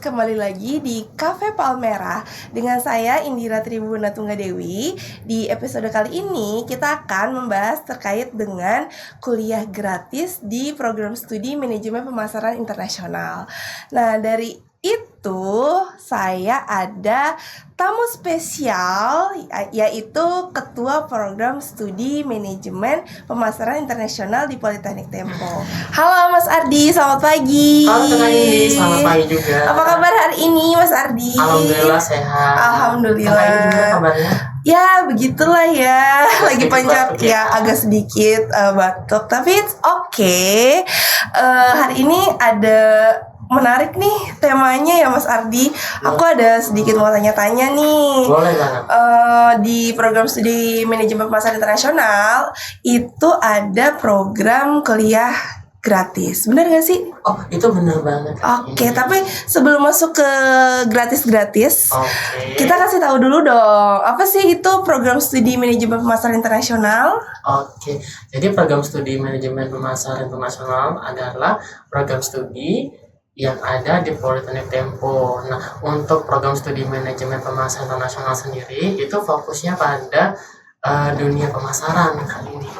kembali lagi di Cafe Palmera dengan saya Indira Tribuna Tunggadewi. Di episode kali ini kita akan membahas terkait dengan kuliah gratis di program studi manajemen pemasaran internasional. Nah, dari itu saya ada tamu spesial yaitu Ketua Program Studi Manajemen Pemasaran Internasional di Politeknik Tempo. Halo Mas Ardi, selamat pagi. Halo Kak Indi, selamat pagi juga. Apa kabar hari ini Mas Ardi? Alhamdulillah sehat. Alhamdulillah. Kak Indi juga kabarnya? Ya begitulah ya, lagi panjang batuk ya, agak sedikit batuk, tapi it's okay. Hari ini ada menarik nih temanya ya Mas Ardi. Aku ada sedikit mau tanya-tanya nih. Boleh banget. Di program studi manajemen pemasaran internasional itu ada program kuliah gratis, benar gak sih? Oh, itu benar banget. Oke, tapi sebelum masuk ke gratis-gratis, Oke. kita kasih tahu dulu dong, apa sih itu program studi manajemen pemasaran internasional? Oke, jadi program studi manajemen pemasaran internasional adalah program studi yang ada di Politeknik Tempo. Nah, untuk program studi manajemen pemasaran internasional sendiri itu fokusnya pada dunia pemasaran kali ini.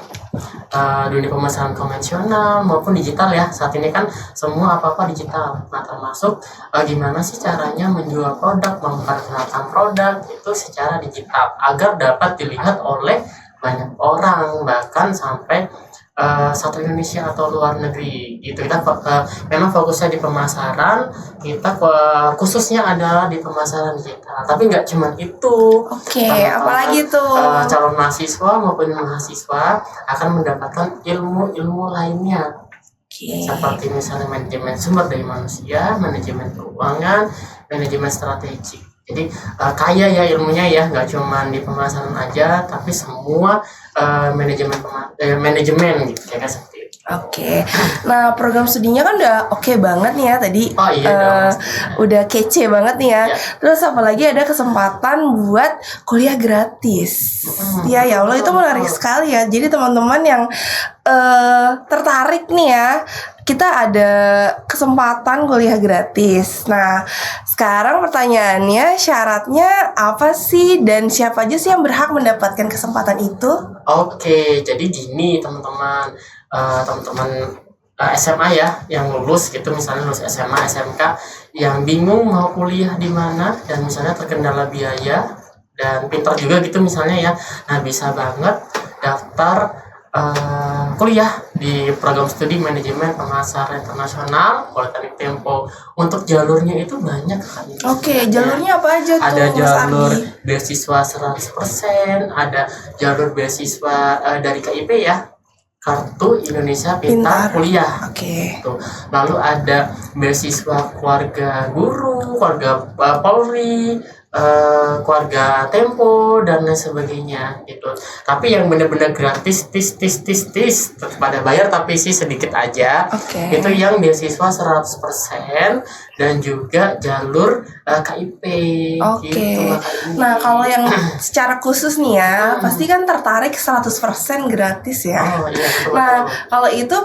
Dunia pemasaran konvensional maupun digital ya. Saat ini kan semua apa-apa digital. Nah, termasuk gimana sih caranya menjual produk, memperkenalkan produk itu secara digital agar dapat dilihat oleh banyak orang, bahkan sampai satu Indonesia atau luar negeri gitu. Kita memang fokusnya di pemasaran, kita khususnya adalah di pemasaran digital. Tapi nggak cuma itu. Oke, apalagi tuh? Calon mahasiswa maupun mahasiswa akan mendapatkan ilmu-ilmu lainnya. Seperti misalnya manajemen sumber daya manusia, manajemen keuangan, manajemen strategik. Jadi kaya ya ilmunya ya, nggak cuma di pemasaran aja, tapi semua manajemen gitu ya kan seperti itu. Oke, nah program studinya kan udah oke banget nih ya tadi. Oh iya dong. Udah kece banget nih ya. Ya. Terus apalagi ada kesempatan buat kuliah gratis. Ya Allah itu menarik sekali ya. Jadi teman-teman yang tertarik nih ya, kita ada kesempatan kuliah gratis. Nah, sekarang pertanyaannya, syaratnya apa sih dan siapa aja sih yang berhak mendapatkan kesempatan itu? Oke, jadi gini teman-teman, SMA ya yang lulus gitu, misalnya lulus SMA, SMK yang bingung mau kuliah di mana dan misalnya terkendala biaya dan pintar juga gitu misalnya ya. Nah, bisa banget daftar kuliah di program studi manajemen pemasaran internasional Politeknik Tempo. Untuk jalurnya itu banyak kan. Oke, jalurnya apa aja tuh? Ada Mas jalur Ardi? beasiswa 100%, ada jalur beasiswa dari KIP ya, Kartu Indonesia Pintar Kuliah. Oke. Tuh. Lalu ada beasiswa keluarga guru, keluarga Polri, keluarga Tempo dan lain sebagainya gitu. Tapi yang benar-benar gratis tetap pada bayar tapi sih sedikit aja. Oke. Itu yang beasiswa 100% dan juga jalur KIP Oke. gitu. Makanya. Nah, kalau yang secara khusus nih ya, pasti kan tertarik 100% gratis ya. Oh iya betul. Nah, kalau itu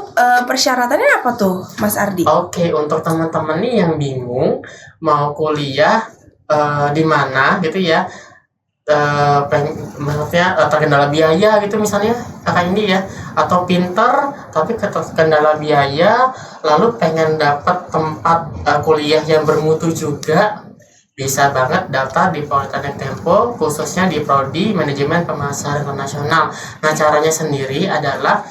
persyaratannya apa tuh, Mas Ardi? Oke, untuk teman-teman nih yang bingung mau kuliah di mana gitu ya, maksudnya terkendala biaya gitu misalnya kakak ini ya, atau pinter tapi terkendala biaya lalu pengen dapat tempat kuliah yang bermutu juga, bisa banget daftar di Politeknik Tempo khususnya di prodi manajemen pemasaran internasional. Nah, caranya sendiri adalah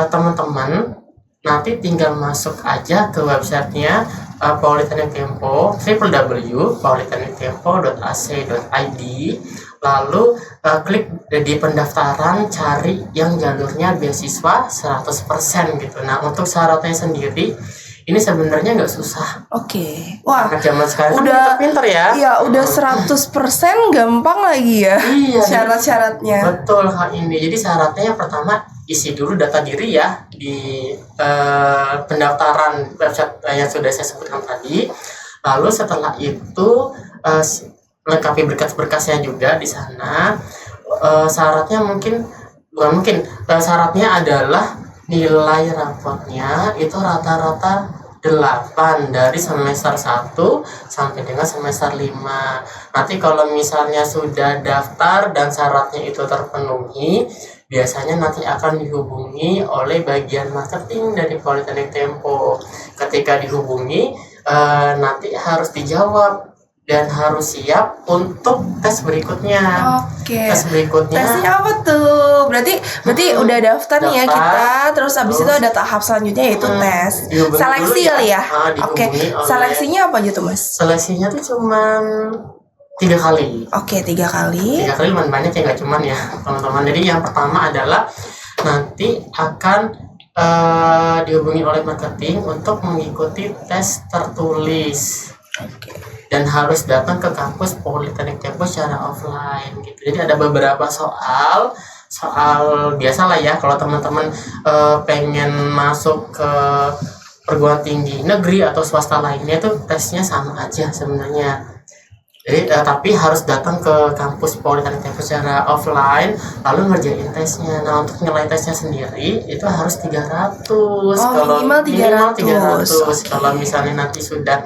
teman-teman nanti tinggal masuk aja ke websitenya Politeknik Tempo, www.politekniktempo.ac.id, lalu klik di pendaftaran, cari yang jalurnya beasiswa 100% gitu. Nah, untuk syaratnya sendiri ini sebenarnya nggak susah. Oke. Wah, Karena zaman sekarang udah kan pinter ya. Iya, udah 100% gampang lagi ya. Iya. Syarat-syaratnya. Betul Kak Indi. Jadi syaratnya yang pertama isi dulu data diri ya di pendaftaran website yang sudah saya sebutkan tadi. Lalu setelah itu lengkapi berkas-berkasnya juga di sana. Syaratnya syaratnya adalah nilai rapotnya itu rata-rata 8 dari semester 1 sampai dengan semester 5. Nanti kalau misalnya sudah daftar dan syaratnya itu terpenuhi, biasanya nanti akan dihubungi oleh bagian marketing dari Politeknik Tempo. Ketika dihubungi, nanti harus dijawab dan harus siap untuk tes berikutnya. Oke. Tes berikutnya. Tesnya apa tuh? Berarti udah daftar nih ya Daftar, kita. Terus habis itu ada tahap selanjutnya yaitu tes. dihubungi Seleksi dulu kali ya? Oke. dihubungi oleh- Seleksinya apa aja tuh, Mas? Seleksinya tuh cuman 3 kali. Oke, 3 kali. 3 kali lumayan banyak ya, nggak cuman ya teman-teman. Jadi yang pertama adalah nanti akan dihubungi oleh marketing untuk mengikuti tes tertulis. Oke. Dan harus datang ke kampus Politeknik Tempo secara offline gitu. Jadi ada beberapa soal biasa lah ya kalau teman-teman pengen masuk ke perguruan tinggi negeri atau swasta lainnya tuh tesnya sama aja sebenarnya. Jadi tapi harus datang ke kampus Politeknik Tempo secara offline lalu ngerjain tesnya. Nah, untuk nilai tesnya sendiri itu harus 300. Minimal 300. Okay. Kalau misalnya nanti sudah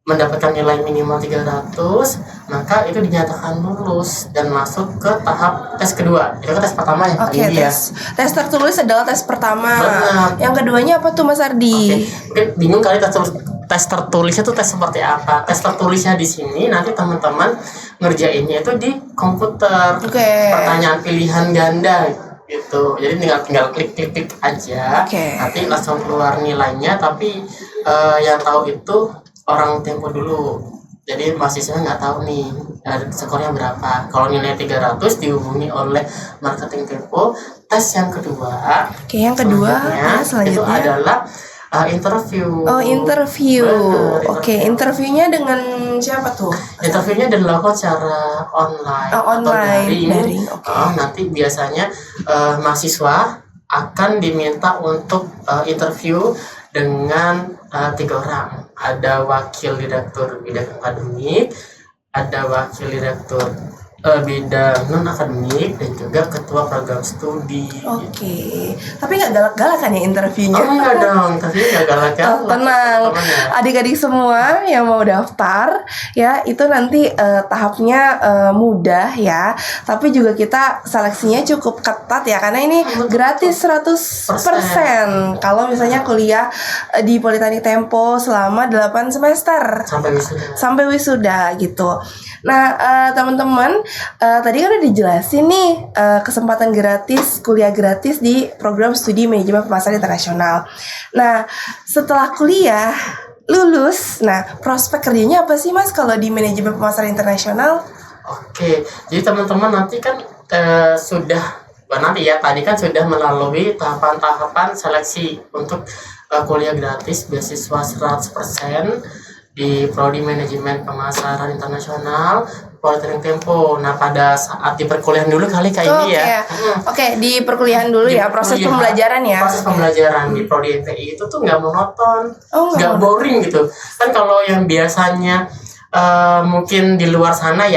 mendapatkan nilai minimal 300, maka itu dinyatakan lulus dan masuk ke tahap tes kedua. Itu kan tes pertama ya. Oke, tes tertulis adalah tes pertama. Benar. Yang keduanya apa tuh, Mas Ardi? Mungkin bingung kali tes tertulisnya tuh tes seperti apa. Tes tertulisnya di sini nanti teman-teman ngerjainnya itu di komputer. Pertanyaan pilihan ganda gitu. Jadi tinggal klik aja. Nanti langsung keluar nilainya, tapi yang tahu itu orang Tempo dulu. Jadi mahasiswa nggak tahu nih skornya berapa. Kalau nilai 300 dihubungi oleh marketing Tempo. Tes yang kedua. Oke, yang kedua selanjutnya itu adalah interview. Oh, interview. Oke, interviewnya dengan siapa tuh? Interviewnya dilakukan secara online. Online. Atau daring. Nanti biasanya mahasiswa akan diminta untuk interview dengan 3 orang. Ada wakil direktur bidang akademik, ada wakil direktur bidang non akademik, dan juga ketua program studi. Oke. Tapi nggak galak-galak kan ya interviewnya? Enggak dong, interviewnya nggak galak-galak. Tenang, adik-adik semua yang mau daftar ya, itu nanti tahapnya mudah ya. Tapi juga kita seleksinya cukup ketat ya, karena ini gratis 100% kalau misalnya kuliah di Politeknik Tempo selama 8 semester sampai wisuda gitu. Nah, teman-teman, tadi kan udah dijelasin nih kesempatan gratis, kuliah gratis di program studi manajemen pemasaran internasional. Nah, setelah kuliah lulus, nah prospek kerjanya apa sih, Mas, kalau di manajemen pemasaran internasional? Oke, jadi teman-teman nanti kan tadi kan sudah melalui tahapan-tahapan seleksi untuk kuliah gratis beasiswa 100% di Prodi Manajemen Pemasaran Internasional Politeknik Tempo. Nah, pada saat di perkuliahan dulu kali ini ya. Oke, di perkuliahan dulu ya, proses pembelajaran ya. Proses pembelajaran di Prodi MPI itu tuh nggak monoton, nggak boring gitu. Kan kalau yang biasanya mungkin di luar sana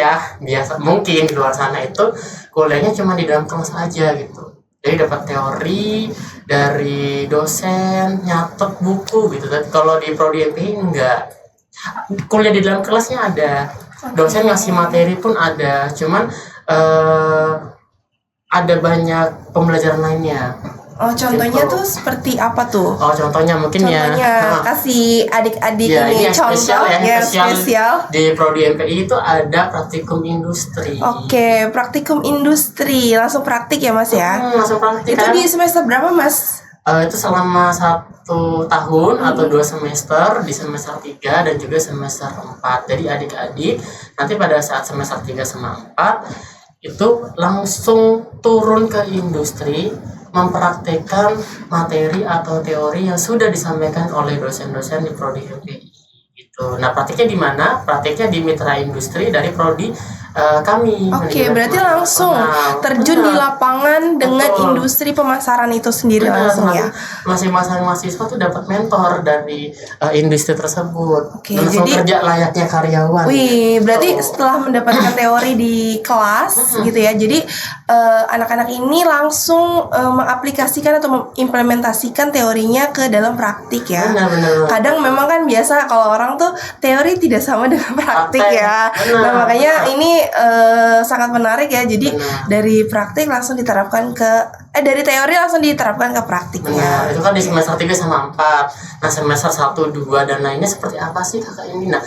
itu kuliahnya cuma di dalam kelas aja gitu. Jadi dapat teori dari dosen, nyatet buku gitu. Tapi kalau di Prodi MPI enggak. Kuliah di dalam kelasnya ada, dosen ngasih materi pun ada, cuman ada banyak pembelajaran lainnya. Oh, contohnya tuh seperti apa tuh? Oh, contohnya mungkin kasih adik-adik ini contoh spesial. Di Prodi MPI itu ada praktikum industri. Oke, praktikum industri, langsung praktik ya, Mas ya? Langsung praktik. Itu di semester berapa, Mas? Itu selama 1 tahun atau 2 semester, di semester 3 dan juga semester 4. Jadi adik-adik nanti pada saat semester 3 sama 4 itu langsung turun ke industri, mempraktekkan materi atau teori yang sudah disampaikan oleh dosen-dosen di Prodi MPI gitu. Nah, praktiknya di mana? Praktiknya di mitra industri dari Prodi kami. Oke, manajemen berarti pemasaran langsung nasional. terjun di Benar. lapangan dengan Betul. industri pemasaran itu sendiri Benar, langsung ya. masing-masing mahasiswa tuh dapat mentor dari industri tersebut. Oke, Langsung jadi- kerja layaknya karyawan. Wih, berarti Gitu. setelah mendapatkan teori di kelas gitu ya, jadi anak-anak ini langsung mengaplikasikan atau mengimplementasikan teorinya ke dalam praktik ya. Benar. Kadang memang kan biasa kalau orang tuh teori tidak sama dengan praktik Praktek. ya. Benar, Nah makanya benar. ini sangat menarik ya. Jadi Benar. dari praktik langsung diterapkan ke dari teori langsung diterapkan ke praktiknya. Benar, itu kan di semester 3 sama 4. Nah, semester 1, 2 dan lainnya seperti apa sih kakak ini? Nah,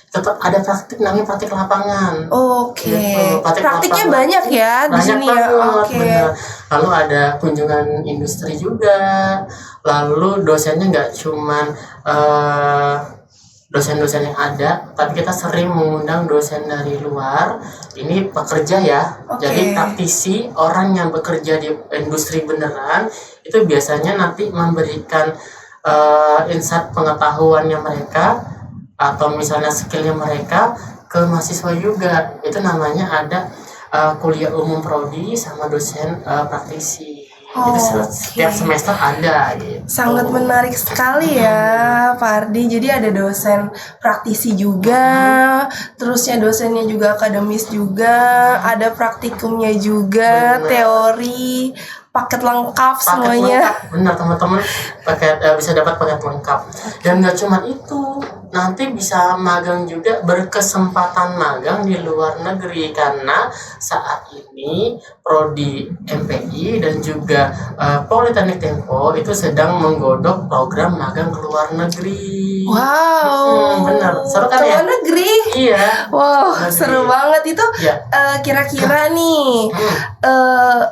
tetap ada praktik namanya praktik lapangan. Oke. Gitu, praktik Praktiknya lapangan. banyak ya di Banyak sini ya. banget, Oke. benar. Lalu ada kunjungan industri juga. Lalu dosennya nggak cuman dosen-dosen yang ada, tapi kita sering mengundang dosen dari luar. Ini pekerja ya, Oke. jadi praktisi, orang yang bekerja di industri beneran itu biasanya nanti memberikan insight pengetahuannya mereka atau misalnya skillnya mereka ke mahasiswa juga. Itu namanya ada kuliah umum prodi sama dosen praktisi. Itu setiap Oke. semester ada gitu. Sangat menarik sekali ya Pak Ardi. Jadi ada dosen praktisi juga, terusnya dosennya juga akademis juga, ada praktikumnya juga, Benar. teori, paket lengkap Paket semuanya. lengkap, benar teman-teman, bisa dapat paket lengkap. Dan nggak cuma itu, nanti bisa magang juga, berkesempatan magang di luar negeri karena saat ini prodi MPI dan juga Politeknik Tempo itu sedang menggodok program magang ke luar negeri. Wow. Benar, seru kan Ke ya? luar negeri. Iya. Wow, Negeri. seru banget itu. Ya. Kira-kira nih Hmm.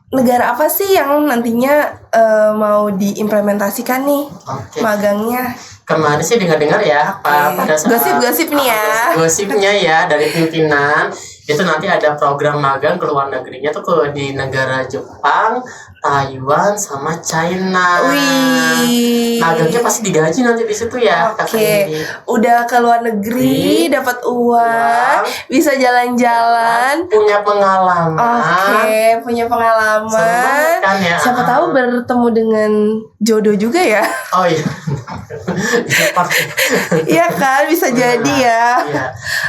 negara apa sih yang nantinya mau diimplementasikan nih Oke. magangnya? Kemarin sih dengar-dengar ya, pada saat Gosip-gosip nih ya. gosipnya ya dari pimpinan itu nanti ada program magang ke luar negerinya tuh di negara Jepang, Taiwan sama China. Wih. Magangnya pasti digaji nanti di situ ya, kakak Oke, ini. udah ke luar negeri, dapat uang, bisa jalan-jalan. Punya pengalaman. Oke, punya Seru pengalaman. banget kan ya. Siapa tahu bertemu dengan jodoh juga ya. Oh iya. Jepang. Iya kan, bisa jadi ya. Iya.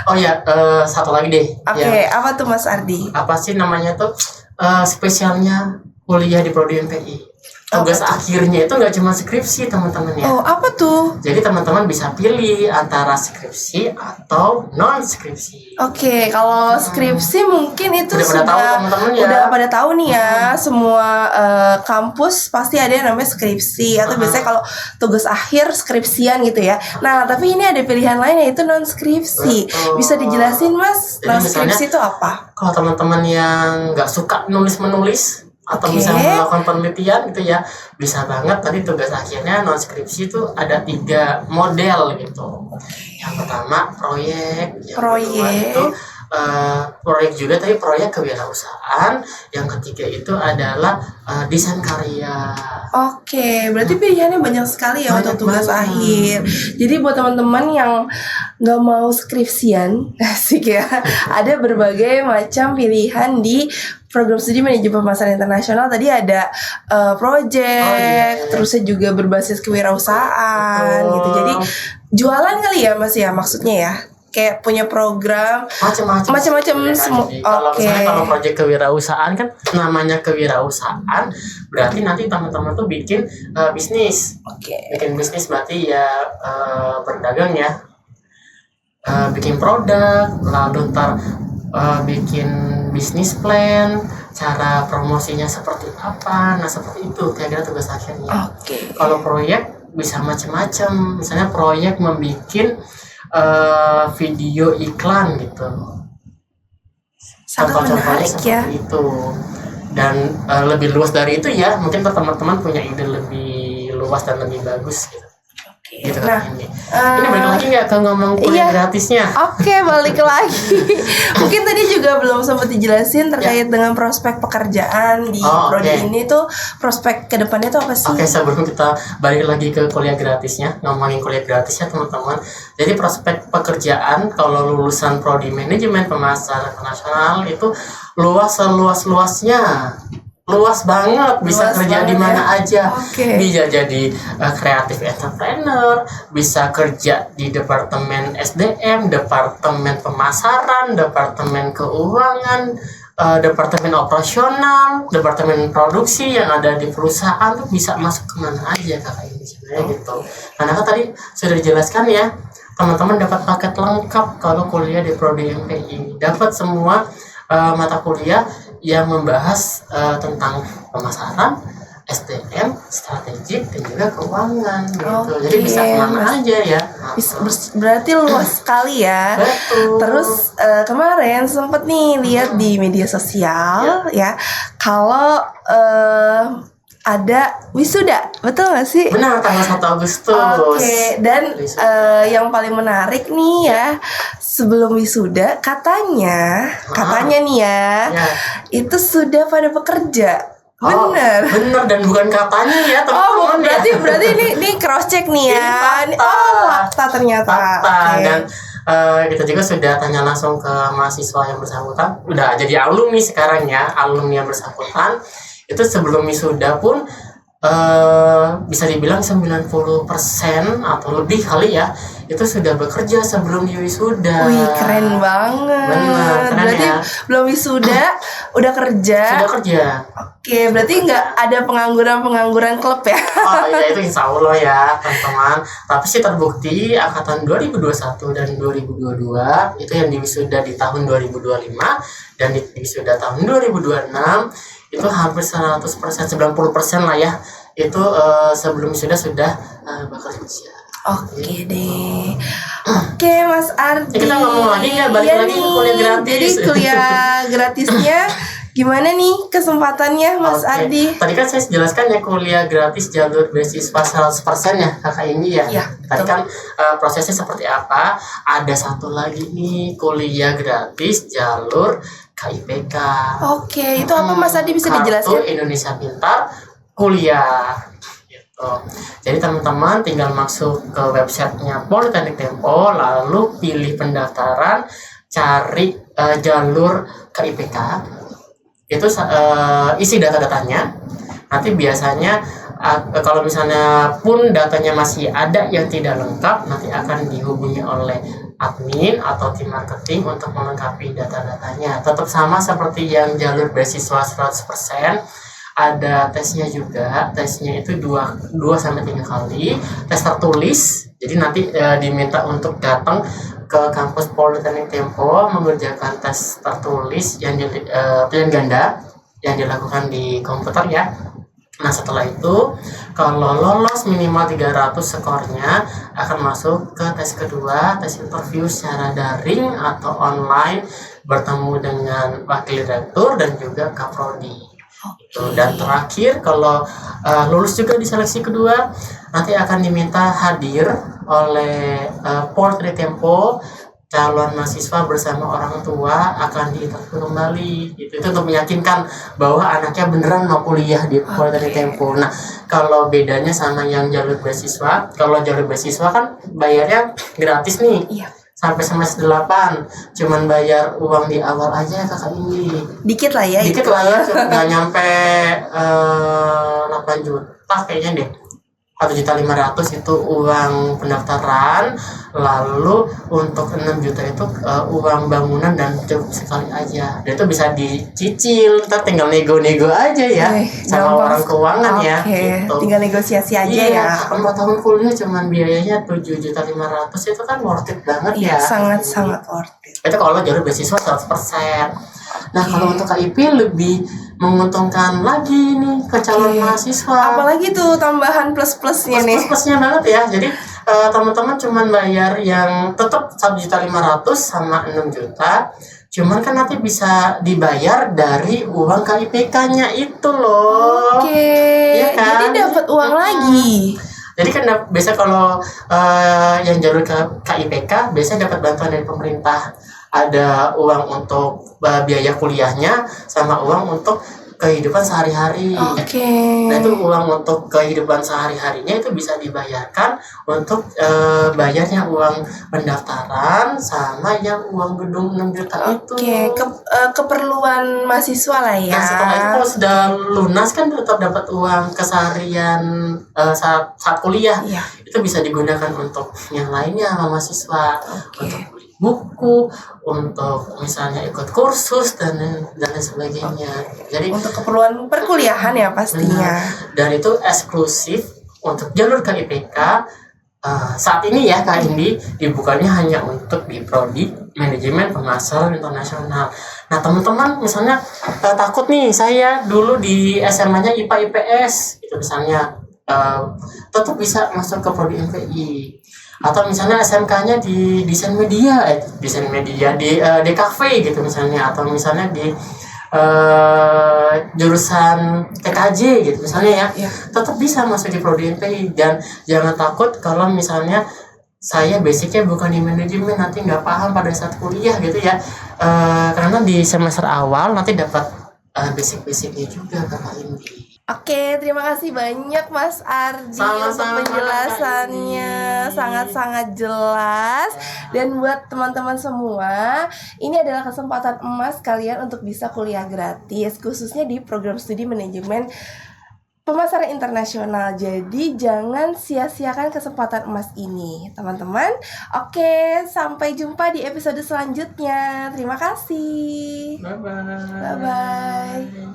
Oh ya, satu lagi deh. Oke, Yang apa tuh Mas Ardi? apa sih namanya tuh spesialnya kuliah di prodi MPI. Tugas akhirnya itu nggak cuma skripsi teman-teman ya. Oh, apa tuh? Jadi teman-teman bisa pilih antara skripsi atau non skripsi. Oke, kalau skripsi mungkin itu Udah pada tahu sudah teman-teman ya? udah pada tahu nih ya. Semua kampus pasti ada yang namanya skripsi atau biasanya kalau tugas akhir skripsian gitu ya. Nah, tapi ini ada pilihan lain yaitu non skripsi. Betul. Bisa dijelasin Mas, Jadi non skripsi itu apa? Kalau teman-teman yang nggak suka nulis-menulis atau Oke. bisa melakukan penelitian gitu ya, bisa banget. Tadi tugas akhirnya non skripsi itu ada 3 model gitu. Yang pertama proyek, yang kedua Proyek. itu proyek juga, tapi proyek kewirausahaan. Yang ketiga itu adalah desain karya. Oke, berarti pilihannya banyak sekali ya Banyak untuk tugas banget. akhir. Jadi buat teman-teman yang nggak mau skripsian, asik ya. Ada berbagai macam pilihan di program studi manajemen pemasaran internasional. Tadi ada project, terusnya juga berbasis kewirausahaan Betul. gitu. Jadi jualan kali ya Mas ya maksudnya ya. Kayak punya program Macam-macam Ya kan? semua. Jadi kalau Oke. misalnya kalau proyek kewirausahaan kan namanya kewirausahaan, berarti nanti teman-teman tuh bikin bisnis. Oke. Bikin bisnis berarti ya berdagang ya. Bikin produk, lalu ntar bikin bisnis plan, cara promosinya seperti apa. Nah, seperti itu kira-kira tugas akhirnya. Oke. Kalau proyek bisa macam-macam. Misalnya proyek membikin video iklan gitu. Sangat Contoh-contohnya menarik ya. seperti itu. Dan lebih luas dari itu ya, mungkin teman-teman punya ide lebih luas dan lebih bagus gitu. Gitu Nah, kan ini balik lagi nggak ke ngomong kuliah iya. gratisnya? Oke, balik lagi. Mungkin tadi juga belum sempat dijelasin terkait dengan prospek pekerjaan di prodi ini tuh, prospek kedepannya tuh apa sih? Oke, sebelum kita balik lagi ke kuliah gratisnya, ngomongin kuliah gratisnya teman-teman. Jadi prospek pekerjaan kalau lulusan prodi manajemen pemasaran internasional itu luas-luasnya. Luas banget, bisa kerja di mana aja. Bisa jadi kreatif entrepreneur, bisa kerja di departemen SDM, departemen pemasaran, departemen keuangan, departemen operasional, departemen produksi yang ada di perusahaan tuh bisa masuk kemana aja kakak ini sebenarnya gitu. Karena kan tadi sudah dijelaskan ya, teman-teman dapat paket lengkap kalau kuliah di prodi MPI, dapat semua mata kuliah yang membahas tentang pemasaran, SDM, strategik dan juga keuangan gitu. Jadi bisa kemana aja ya. Berarti luas sekali ya. Betul. Terus kemarin sempet nih lihat di media sosial ya kalau ada wisuda, betul gak sih? Benar, tanggal 1 Agustus. Oke, dan yang paling menarik nih ya, sebelum wisuda katanya nih ya, itu sudah pada bekerja. Bener. Bener, dan bukan katanya ya teman-teman. Berarti ini cross check nih ya. Fakta ternyata. Dan kita juga sudah tanya langsung ke mahasiswa yang bersangkutan. Udah jadi alumni sekarang ya, alumni yang bersangkutan. Itu sebelum wisuda pun bisa dibilang 90% atau lebih kali ya, itu sudah bekerja sebelum di wisuda. Wih, keren banget. Benar, keren. Berarti ya, belum wisuda udah kerja. Oke, berarti nggak ada pengangguran klub ya? Oh iya, itu insya Allah ya teman-teman. Tapi sih terbukti angkatan 2021 dan 2022 itu yang diwisuda di tahun 2025 dan diwisuda tahun 2026 itu hampir 100%, 90% lah ya, itu sebelum sudah bekerja. Oke deh. Oke Mas Ardi. Kita ngomong lagi nggak, balik lagi ke kuliah gratis. Jadi kuliah gratisnya gimana nih kesempatannya Mas Ardi? Tadi kan saya jelaskan ya, kuliah gratis jalur beasiswa 100% ya kakak ini ya. Tadi kan prosesnya seperti apa. Ada satu lagi nih, kuliah gratis jalur KIPK. Oke, itu apa Mas Ardi, bisa dijelaskan? Kartu Indonesia Pintar Kuliah gitu. Jadi teman-teman tinggal masuk ke websitenya Politeknik Tempo, lalu pilih pendaftaran, cari jalur KIPK. Itu isi data-datanya. Nanti biasanya kalau misalnya pun datanya masih ada yang tidak lengkap, nanti akan dihubungi oleh admin atau tim marketing untuk melengkapi data-datanya. Tetap sama seperti yang jalur beasiswa 100%, ada tesnya juga. Tesnya itu 2-3 kali, tes tertulis. Jadi nanti diminta untuk datang ke kampus Politeknik Tempo mengerjakan tes tertulis yang pilihan ganda yang dilakukan di komputer ya. Nah setelah itu kalau lolos minimal 300 skornya akan masuk ke tes kedua, tes interview secara daring atau online, bertemu dengan wakil rektor dan juga kaprodi. Dan terakhir kalau lulus juga di seleksi kedua, nanti akan diminta hadir oleh Politeknik Tempo. Calon mahasiswa bersama orang tua akan diinterview kembali gitu. Itu untuk meyakinkan bahwa anaknya beneran mau kuliah di Politeknik Tempo. Nah kalau bedanya sama yang jalur beasiswa, kalau jalur beasiswa kan bayarnya gratis nih, sampai semester 8, cuman bayar uang di awal aja kakak ini. Dikit lah ya, nggak nyampe 8 juta kayaknya deh. 1.500.000 itu uang pendaftaran, lalu untuk 6 juta itu uang bangunan dan cukup sekali aja. Dan itu bisa dicicil, kita tinggal nego-nego aja ya sama orang keuangan ya. Gitu. Tinggal negosiasi aja ya. 4 tahun kuliah cuman biayanya 7.500.000, itu kan worth it banget ya. Sangat worth it. Itu kalau jalur beasiswa 100%. Nah kalau untuk KIP lebih menguntungkan lagi nih ke calon mahasiswa. Apalagi tuh tambahan plus-plusnya nih. Plus-plusnya banget ya. Jadi teman-teman cuman bayar yang tetap 1.500.000 sama 6 juta. Cuman kan nanti bisa dibayar dari uang KIPK-nya itu loh. Ya kan? Jadi dapat uang lagi. Jadi kan biasa kalau yang jalur ke KIPK biasanya dapat bantuan dari pemerintah. Ada uang untuk biaya kuliahnya sama uang untuk kehidupan sehari-hari. Oke. Nah itu uang untuk kehidupan sehari-harinya itu bisa dibayarkan untuk bayarnya uang pendaftaran sama yang uang gedung 6 juta itu. Oke, keperluan mahasiswa lah ya. Nah setelah itu kalau sudah lunas kan tetap dapat uang keseharian saat kuliah. Iya. Itu bisa digunakan untuk yang lainnya sama mahasiswa. Oke. Untuk beli buku, untuk misalnya ikut kursus dan lain sebagainya. Jadi Untuk keperluan perkuliahan ya pastinya. dan itu eksklusif untuk jalur KIPK. Saat ini ya Kak Indi dibukanya hanya untuk di prodi manajemen pemasaran internasional. Nah teman-teman misalnya takut nih, saya dulu di SMA-nya IPA IPS itu misalnya, tetap bisa masuk ke prodi MPI. Atau misalnya SMK-nya di desain media di DKV gitu misalnya, atau misalnya di jurusan TKJ gitu misalnya ya, Iya. tetap bisa masuk di prodi MPI. Dan jangan takut kalau misalnya saya basicnya bukan di manajemen, nanti nggak paham pada saat kuliah gitu ya. Karena di semester awal nanti dapat basic-basicnya juga Kak Indi. Oke, terima kasih banyak Mas Ardi Sama-sama, untuk penjelasannya, Kak Indi. sangat-sangat jelas. Dan buat teman-teman semua, ini adalah kesempatan emas kalian untuk bisa kuliah gratis, khususnya di program studi manajemen pemasaran internasional. Jadi jangan sia-siakan kesempatan emas ini, teman-teman. Oke, sampai jumpa di episode selanjutnya. Terima kasih. Bye-bye. Bye-bye.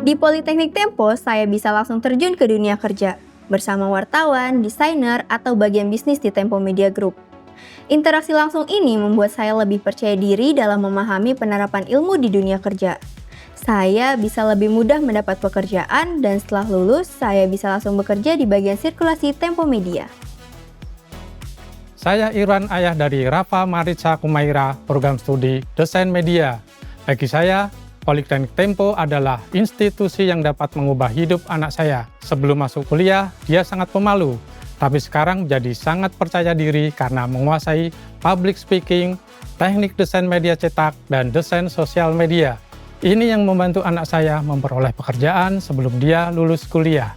Di Politeknik Tempo, saya bisa langsung terjun ke dunia kerja bersama wartawan, desainer, atau bagian bisnis di Tempo Media Group. Interaksi langsung ini membuat saya lebih percaya diri dalam memahami penerapan ilmu di dunia kerja. Saya bisa lebih mudah mendapat pekerjaan dan setelah lulus, saya bisa langsung bekerja di bagian sirkulasi Tempo Media. Saya Irwan, ayah dari Rafa Maritza Kumaira, program studi Desain Media. Bagi saya, Politeknik Tempo adalah institusi yang dapat mengubah hidup anak saya. Sebelum masuk kuliah, dia sangat pemalu, tapi sekarang jadi sangat percaya diri karena menguasai public speaking, teknik desain media cetak, dan desain sosial media. Ini yang membantu anak saya memperoleh pekerjaan sebelum dia lulus kuliah.